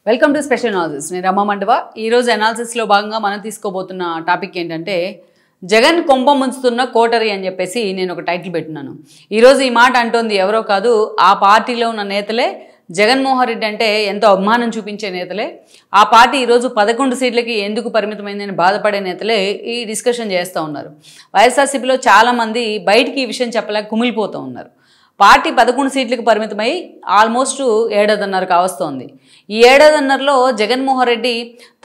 Welcome to special analysis. నేను రమా మండవ. ఈరోజు అనాలిసిస్లో భాగంగా మనం తీసుకోబోతున్న టాపిక్ ఏంటంటే జగన్ కొంప ముంచుతున్న కోటరీ అని చెప్పేసి నేను ఒక టైటిల్ పెట్టినాను. ఈరోజు ఈ మాట అంటోంది ఎవరో కాదు, ఆ పార్టీలో ఉన్న నేతలే. జగన్మోహన్ రెడ్డి అంటే ఎంతో అభిమానం చూపించే నేతలే. ఆ పార్టీ ఈరోజు 11 సీట్లకి ఎందుకు పరిమితమైందని బాధపడే నేతలే ఈ డిస్కషన్ చేస్తూ ఉన్నారు. వైఎస్ఆర్సీపీలో చాలామంది బయటికి ఈ విషయం చెప్పలేక కుమిలిపోతూ ఉన్నారు. పార్టీ 11 సీట్లకు పరిమితమై ఆల్మోస్ట్ 7.5 కావస్తోంది. ఈ 7.5లో జగన్మోహన్ రెడ్డి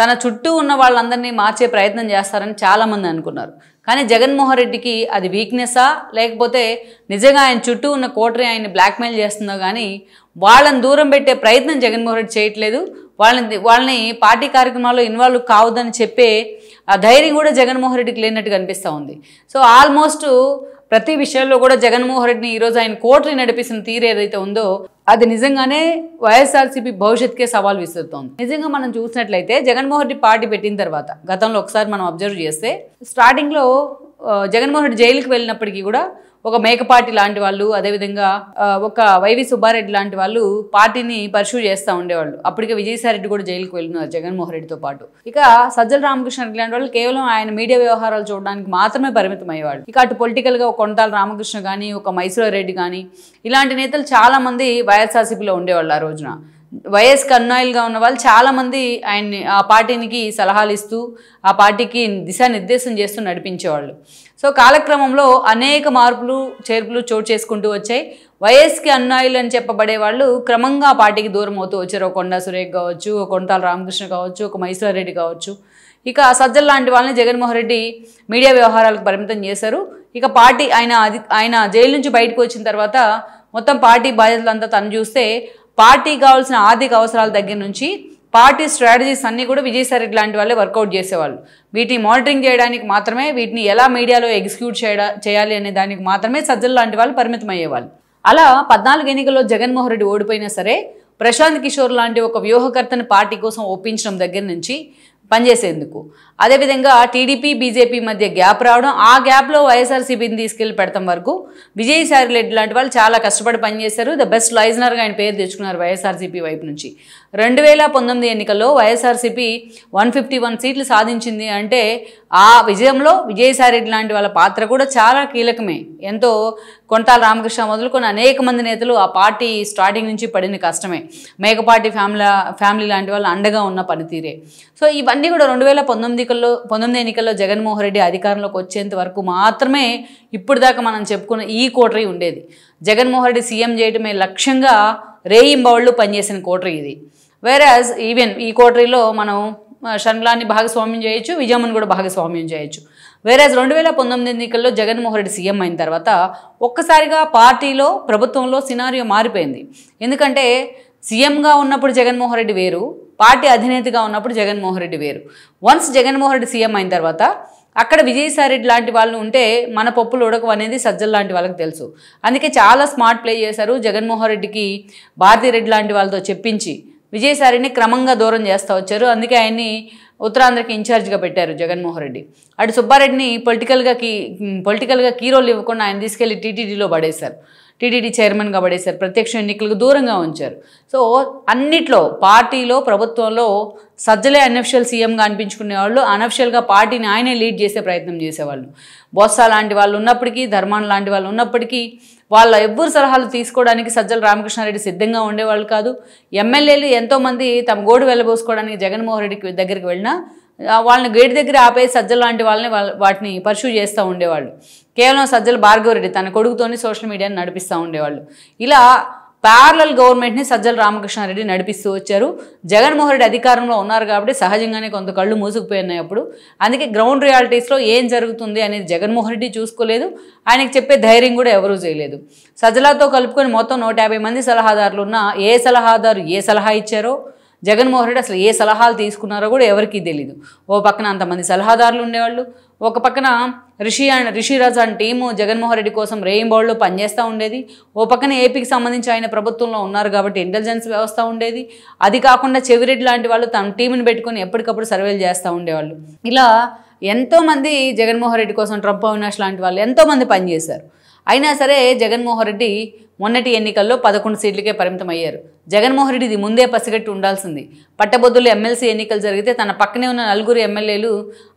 తన చుట్టూ ఉన్న వాళ్ళందరినీ మార్చే ప్రయత్నం చేస్తారని చాలామంది అనుకున్నారు. కానీ జగన్మోహన్ రెడ్డికి అది వీక్నెస్సా, లేకపోతే నిజంగా ఆయన చుట్టూ ఉన్న కోటరీ ఆయన్ని బ్లాక్మెయిల్ చేస్తుందో కానీ వాళ్ళని దూరం పెట్టే ప్రయత్నం జగన్మోహన్ రెడ్డి చేయట్లేదు. వాళ్ళని పార్టీ కార్యక్రమాల్లో ఇన్వాల్వ్ కావద్దని చెప్పే ఆ ధైర్యం కూడా జగన్మోహన్ రెడ్డికి లేనట్టుగా అనిపిస్తూ ఉంది. సో ఆల్మోస్ట్ ప్రతి విషయంలో కూడా జగన్మోహన్ రెడ్డిని ఈరోజు ఆయన కోటరీ నడిపిస్తున్న తీరు ఏదైతే ఉందో అది నిజంగానే వైఎస్ఆర్సీపీ భవిష్యత్తుకే సవాల్ విసురుతోంది. నిజంగా మనం చూసినట్లయితే జగన్మోహన్ రెడ్డి పార్టీ పెట్టిన తర్వాత గతంలో ఒకసారి మనం అబ్జర్వ్ చేస్తే స్టార్టింగ్లో జగన్మోహన్ రెడ్డి జైలుకి వెళ్ళినప్పటికీ కూడా ఒక మేకపాటి లాంటి వాళ్ళు, అదేవిధంగా ఒక వైవి సుబ్బారెడ్డి లాంటి వాళ్ళు పార్టీని పర్సూ చేస్తూ ఉండేవాళ్ళు. అప్పటికే విజయసాయిరెడ్డి కూడా జైలుకి వెళ్ళినారు జగన్మోహన్ రెడ్డితో పాటు. ఇక సజ్జల రామకృష్ణారెడ్డి లాంటి వాళ్ళు కేవలం ఆయన మీడియా వ్యవహారాలు చూడడానికి మాత్రమే పరిమితం అయ్యేవాళ్ళు. ఇక అటు పొలిటికల్గా ఒక కొంటాల రామకృష్ణ కానీ, ఒక మైసూర్ రెడ్డి కానీ, ఇలాంటి నేతలు చాలామంది వైఎస్ఆర్సీపీలో ఉండేవాళ్ళు. ఆ రోజున వైఎస్కి అన్యాయులుగా ఉన్న వాళ్ళు చాలామంది ఆయన్ని ఆ పార్టీకి సలహాలు ఇస్తూ ఆ పార్టీకి దిశానిర్దేశం చేస్తూ నడిపించేవాళ్ళు. సో కాలక్రమంలో అనేక మార్పులు చేర్పులు చోటు చేసుకుంటూ వచ్చాయి. వైఎస్కి అన్యాయులు అని చెప్పబడే వాళ్ళు క్రమంగా ఆ పార్టీకి దూరం అవుతూ వచ్చారు. ఒక కొండా సురేఖ్ కావచ్చు, ఒక కొంటాల రామకృష్ణ కావచ్చు, ఒక మైసూర్ రెడ్డి కావచ్చు. ఇక సజ్జల లాంటి వాళ్ళని జగన్మోహన్ రెడ్డి మీడియా వ్యవహారాలకు పరిమితం చేశారు. ఇక పార్టీ ఆయన జైలు నుంచి బయటకు వచ్చిన తర్వాత మొత్తం పార్టీ బాధ్యతలంతా తను చూస్తే పార్టీకి కావాల్సిన ఆర్థిక అవసరాల దగ్గర నుంచి పార్టీ స్ట్రాటజీస్ అన్నీ కూడా విజయసాయిరెడ్డి లాంటి వాళ్ళే వర్కౌట్ చేసేవాళ్ళు. వీటిని మానిటరింగ్ చేయడానికి మాత్రమే, వీటిని ఎలా మీడియాలో ఎగ్జిక్యూట్ చేయాలి అనే దానికి మాత్రమే సజ్జల లాంటి వాళ్ళు పరిమితం అయ్యేవాళ్ళు. అలా 14 ఎన్నికల్లో జగన్మోహన్ రెడ్డి ఓడిపోయినా సరే ప్రశాంత్ కిషోర్ లాంటి ఒక వ్యూహకర్తని పార్టీ కోసం ఒప్పించడం దగ్గర నుంచి పనిచేసేందుకు, అదేవిధంగా టీడీపీ బీజేపీ మధ్య గ్యాప్ రావడం, ఆ గ్యాప్లో వైఎస్ఆర్సీపీని తీసుకెళ్లి పెడతాం వరకు విజయసాయిరెడ్డి లాంటి వాళ్ళు చాలా కష్టపడి పనిచేశారు. ద బెస్ట్ లైజనర్గా ఆయన పేరు తెచ్చుకున్నారు వైఎస్ఆర్సీపీ వైపు నుంచి. 2019 ఎన్నికల్లో వైఎస్ఆర్సీపీ 151 సీట్లు సాధించింది అంటే ఆ విజయంలో విజయసాయిరెడ్డి లాంటి వాళ్ళ పాత్ర కూడా చాలా కీలకమే. ఎంతో కొంటాల రామకృష్ణ మొదలుకొని అనేక మంది నేతలు ఆ పార్టీ స్టార్టింగ్ నుంచి పడిన కష్టమే. మేకపాటి ఫ్యామిలీ లాంటి వాళ్ళు అండగా ఉన్న పనితీరే. సో ఇవన్నీ కూడా 2019 ఎన్నికల్లో జగన్మోహన్ రెడ్డి అధికారంలోకి వచ్చేంత వరకు మాత్రమే ఇప్పుడు దాకా మనం చెప్పుకున్న ఈ కోటరీ ఉండేది. జగన్మోహన్ రెడ్డి సీఎం చేయడమే లక్ష్యంగా రేయింబవళ్ళు పనిచేసిన కోటరీ ఇది. వేరాజ్ ఈవెన్ ఈ కోటరీలో మనం షర్మిలాని భాగస్వామ్యం చేయొచ్చు, విజయమ్మను కూడా భాగస్వామ్యం చేయొచ్చు. వేరాజ్ 2019 ఎన్నికల్లో జగన్మోహన్ రెడ్డి సీఎం అయిన తర్వాత ఒక్కసారిగా పార్టీలో ప్రభుత్వంలో సినారియో మారిపోయింది. ఎందుకంటే సీఎంగా ఉన్నప్పుడు జగన్మోహన్ రెడ్డి వేరు, పార్టీ అధినేతగా ఉన్నప్పుడు జగన్మోహన్ రెడ్డి వేరు. వన్స్ జగన్మోహన్ రెడ్డి సీఎం అయిన తర్వాత అక్కడ విజయసాయిరెడ్డి లాంటి వాళ్ళు ఉంటే మన పప్పులు ఉడకవు అనేది సజ్జల లాంటి వాళ్ళకి తెలుసు. అందుకే చాలా స్మార్ట్ ప్లే చేశారు. జగన్మోహన్ రెడ్డికి భారతిరెడ్డి లాంటి వాళ్ళతో చెప్పించి విజయసాయిరెడ్డిని క్రమంగా దూరం చేస్తూ వచ్చారు. అందుకే ఆయన్ని ఉత్తరాంధ్రకి ఇన్ఛార్జ్గా పెట్టారు జగన్మోహన్ రెడ్డి. అటు సుబ్బారెడ్డిని పొలిటికల్గా కీ రోల్ ఇవ్వకుండా ఆయన తీసుకెళ్లి టీటీడీలో పడేశారు. టీటీడీ చైర్మన్గా పడేశారు. ప్రత్యక్ష ఎన్నికలకు దూరంగా ఉంచారు. సో అన్నిట్లో పార్టీలో ప్రభుత్వంలో సజ్జలే అనఫిషియల్ సీఎంగా అనిపించుకునేవాళ్ళు, అనఫిషియల్గా పార్టీని ఆయనే లీడ్ చేసే ప్రయత్నం చేసేవాళ్ళు. బొత్స లాంటి వాళ్ళు ఉన్నప్పటికీ, ధర్మాన్ లాంటి వాళ్ళు ఉన్నప్పటికీ వాళ్ళ ఎవ్వరు సలహాలు తీసుకోవడానికి సజ్జల రామకృష్ణారెడ్డి సిద్ధంగా ఉండేవాళ్ళు కాదు. ఎమ్మెల్యేలు ఎంతోమంది తమ గోడు వెళ్ళబోసుకోవడానికి జగన్మోహన్ రెడ్డి దగ్గరికి వెళ్ళినా వాళ్ళని గేట్ దగ్గర ఆపేసి సజ్జల లాంటి వాళ్ళని వాటిని పర్సూ చేస్తూ ఉండేవాళ్ళు. కేవలం సజ్జల భార్గవరెడ్డి తన కొడుకుతోని సోషల్ మీడియాని నడిపిస్తూ ఉండేవాళ్ళు. ఇలా ప్యారలల్ గవర్నమెంట్ని సజ్జల రామకృష్ణారెడ్డి నడిపిస్తూ వచ్చారు. జగన్మోహన్ రెడ్డి అధికారంలో ఉన్నారు కాబట్టి సహజంగానే కొంత కళ్ళు మూసుకుపోయినాయి అప్పుడు. అందుకే గ్రౌండ్ రియాలిటీస్లో ఏం జరుగుతుంది అనేది జగన్మోహన్ రెడ్డి చూసుకోలేదు. ఆయనకి చెప్పే ధైర్యం కూడా ఎవరూ చేయలేదు. సజ్జలతో కలుపుకొని మొత్తం 150 మంది సలహాదారులు ఉన్నా ఏ సలహాదారు ఏ సలహా ఇచ్చారో, జగన్మోహన్ రెడ్డి అసలు ఏ సలహాలు తీసుకున్నారో కూడా ఎవరికీ తెలియదు. ఓ పక్కన అంతమంది సలహాదారులు ఉండేవాళ్ళు, ఒక పక్కన రిషిరాజ్ అని టీము జగన్మోహన్ రెడ్డి కోసం రేయింబౌల్లో పనిచేస్తూ ఉండేది. ఓ పక్కన ఏపీకి సంబంధించి ఆయన ప్రభుత్వంలో ఉన్నారు కాబట్టి ఇంటెలిజెన్స్ వ్యవస్థ ఉండేది. అది కాకుండా చెవిరెడ్డి లాంటి వాళ్ళు తమ టీంని పెట్టుకొని ఎప్పటికప్పుడు సర్వేలు చేస్తూ ఉండేవాళ్ళు. ఇలా ఎంతోమంది జగన్మోహన్ రెడ్డి కోసం ట్రంప్ అవినాష్ లాంటి వాళ్ళు ఎంతోమంది పనిచేశారు. అయినా సరే జగన్మోహన్ రెడ్డి మొన్నటి ఎన్నికల్లో 11 సీట్లకే పరిమితం అయ్యారు. జగన్మోహన్ రెడ్డి ఇది ముందే పసిగట్టి ఉండాల్సింది. పట్టభద్రులు ఎమ్మెల్సీ ఎన్నికలు జరిగితే తన పక్కనే ఉన్న 4 ఎమ్మెల్యేలు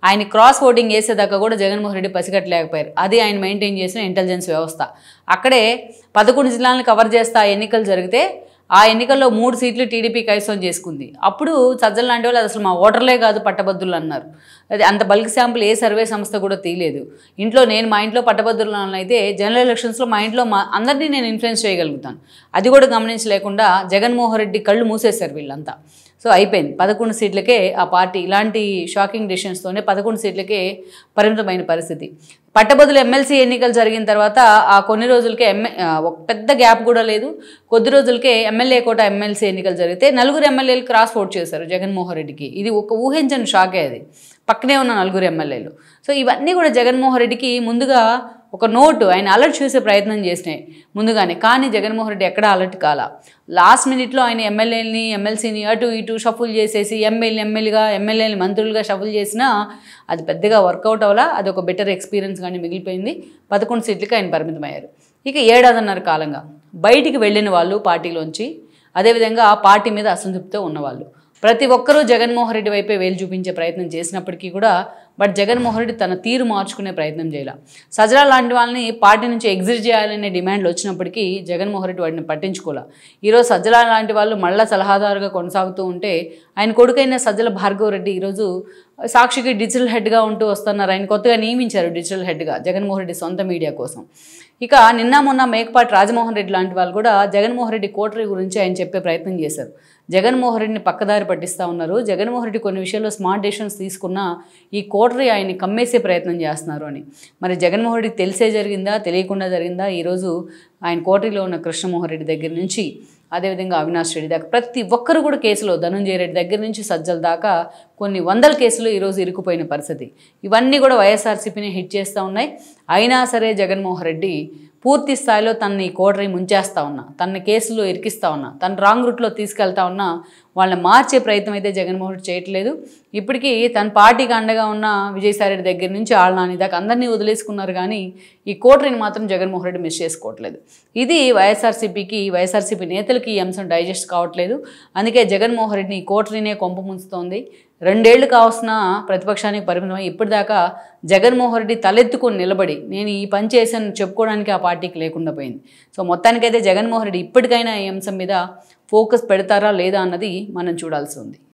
ఆయన క్రాస్ ఓటింగ్ వేసేదాకా కూడా జగన్మోహన్ రెడ్డి పసిగట్టలేకపోయారు. అది ఆయన మెయింటైన్ చేసిన ఇంటెలిజెన్స్ వ్యవస్థ. అక్కడే 11 జిల్లాలను కవర్ చేస్తా ఎన్నికలు జరిగితే ఆ ఎన్నికల్లో 3 సీట్లు టీడీపీ కైవసం చేసుకుంది. అప్పుడు సజ్జల లాంటి వాళ్ళు అసలు మా ఓటర్లే కాదు పట్టభద్రులు అన్నారు. అది అంత బల్క్ శాంపుల్ ఏ సర్వే సంస్థ కూడా తీయలేదు. మా ఇంట్లో పట్టభద్రులు అయితే జనరల్ ఎలక్షన్స్లో మా ఇంట్లో అందరినీ నేను ఇన్ఫ్లుయెన్స్ చేయగలుగుతాను. అది కూడా గమనించలేకుండా జగన్మోహన్ రెడ్డి కళ్ళు మూసేశారు వీళ్ళంతా. సో అయిపోయింది. 11 సీట్లకే ఆ పార్టీ ఇలాంటి షాకింగ్ డిసిషన్స్తోనే 11 సీట్లకే పరిమితమైన పరిస్థితి. పట్టభద్రులు ఎమ్మెల్సీ ఎన్నికలు జరిగిన తర్వాత ఆ కొన్ని రోజులకే ఒక పెద్ద గ్యాప్ కూడా లేదు. కొద్ది రోజులకే ఎమ్మెల్యే కోట ఎమ్మెల్సీ ఎన్నికలు జరిగితే 4 ఎమ్మెల్యేలు క్రాస్ ఓట్ చేశారు జగన్మోహన్ రెడ్డికి. ఇది ఒక ఊహించని షాకే. అది పక్కనే ఉన్న 4 ఎమ్మెల్యేలు. సో ఇవన్నీ కూడా జగన్మోహన్ రెడ్డికి ముందుగా ఒక నోటు ఆయన అలర్ట్ చేసే ప్రయత్నం చేసినాయి ముందుగానే. కానీ జగన్మోహన్ రెడ్డి ఎక్కడ అలర్ట్ కాలా. లాస్ట్ మినిట్లో ఆయన ఎమ్మెల్యేలని ఎమ్మెల్సీని అటు ఇటు షఫుల్ చేసేసి ఎమ్మెల్యేని మంత్రులుగా షఫుల్ చేసినా అది పెద్దగా వర్కౌట్ అవ్వాలా. అది ఒక బెటర్ ఎక్స్పీరియన్స్ కానీ మిగిలిపోయింది. 11 సీట్లకి ఆయన పరిమితమయ్యారు. ఇక 7.5 కాలంగా బయటికి వెళ్ళిన వాళ్ళు పార్టీలోంచి, అదేవిధంగా ఆ పార్టీ మీద అసంతృప్తితో ఉన్నవాళ్ళు ప్రతి ఒక్కరూ జగన్మోహన్ రెడ్డి వైపే వేలు చూపించే ప్రయత్నం చేసినప్పటికీ కూడా జగన్మోహన్ రెడ్డి తన తీరు మార్చుకునే ప్రయత్నం చేయాల. సజ్జల లాంటి వాళ్ళని పార్టీ నుంచి ఎగ్జిట్ చేయాలనే డిమాండ్లు వచ్చినప్పటికీ జగన్మోహన్ రెడ్డి వాటిని పట్టించుకోలే. ఈరోజు సజ్జల లాంటి వాళ్ళు మళ్ళా సలహాదారుగా కొనసాగుతూ ఉంటే ఆయన కొడుకైన సజ్జల భార్గవ్ రెడ్డి ఈరోజు సాక్షికి డిజిటల్ హెడ్గా ఉంటూ వస్తున్నారు. ఆయన కొత్తగా నియమించారు డిజిటల్ హెడ్గా జగన్మోహన్ రెడ్డి సొంత మీడియా కోసం. ఇక నిన్న మొన్న మేకపాటి రాజమోహన్ రెడ్డి లాంటి వాళ్ళు కూడా జగన్మోహన్ రెడ్డి కోటరీ గురించి ఆయన చెప్పే ప్రయత్నం చేశారు. జగన్మోహన్ రెడ్డిని పక్కదారి పట్టిస్తూ ఉన్నారు. జగన్మోహన్ రెడ్డి కొన్ని విషయాల్లో స్మార్ట్ డెసిషన్స్ తీసుకున్నా ఈ కోటరీ ఆయన్ని కమ్మేసే ప్రయత్నం చేస్తున్నారు అని. మరి జగన్మోహన్ రెడ్డికి తెలిసే జరిగిందా తెలియకుండా జరిగిందా? ఈరోజు ఆయన కోటరీలో ఉన్న కృష్ణమోహన్ రెడ్డి దగ్గర నుంచి అదేవిధంగా అవినాష్ రెడ్డి దాకా ప్రతి ఒక్కరు కూడా కేసులో ధనంజయ రెడ్డి దగ్గర నుంచి సజ్జల దాకా కొన్ని వందల కేసులు ఈరోజు ఇరుక్కుపోయిన పరిస్థితి. ఇవన్నీ కూడా వైఎస్ఆర్సీపీని హిట్ చేస్తూ ఉన్నాయి. అయినా సరే జగన్మోహన్ రెడ్డి పూర్తి స్థాయిలో తనని కోటరీ ముంచేస్తూ ఉన్నా, తన కేసులో ఇరికిస్తూ ఉన్నా, తన రాంగ్ రూట్లో తీసుకెళ్తా ఉన్నా వాళ్ళని మార్చే ప్రయత్నం అయితే జగన్మోహన్ రెడ్డి చేయట్లేదు. ఇప్పటికీ తన పార్టీకి అండగా ఉన్న విజయసాయిరెడ్డి దగ్గర నుంచి ఆళ్ళనాని దాకా అందరినీ వదిలేసుకున్నారు. కానీ ఈ కోటరీని మాత్రం జగన్మోహన్ రెడ్డి మిస్ చేసుకోవట్లేదు. ఇది వైఎస్ఆర్సీపీ నేతలకి ఈ అంశం డైజెస్ట్ కావట్లేదు. అందుకే జగన్మోహన్ రెడ్డిని ఈ కోటరీనే కొంప ముంచుతోంది. 2 ఏళ్లు కావాల్సిన ప్రతిపక్షానికి పరిమితమై ఇప్పటిదాకా జగన్మోహన్ రెడ్డి తలెత్తుకొని నిలబడి నేను ఈ పని చేశాను చెప్పుకోవడానికి ఆ పార్టీకి లేకుండా పోయింది. సో మొత్తానికైతే జగన్మోహన్ రెడ్డి ఇప్పటికైనా ఈ అంశం మీద ఫోకస్ పెడతారా లేదా అన్నది మనం చూడాల్సి ఉంది.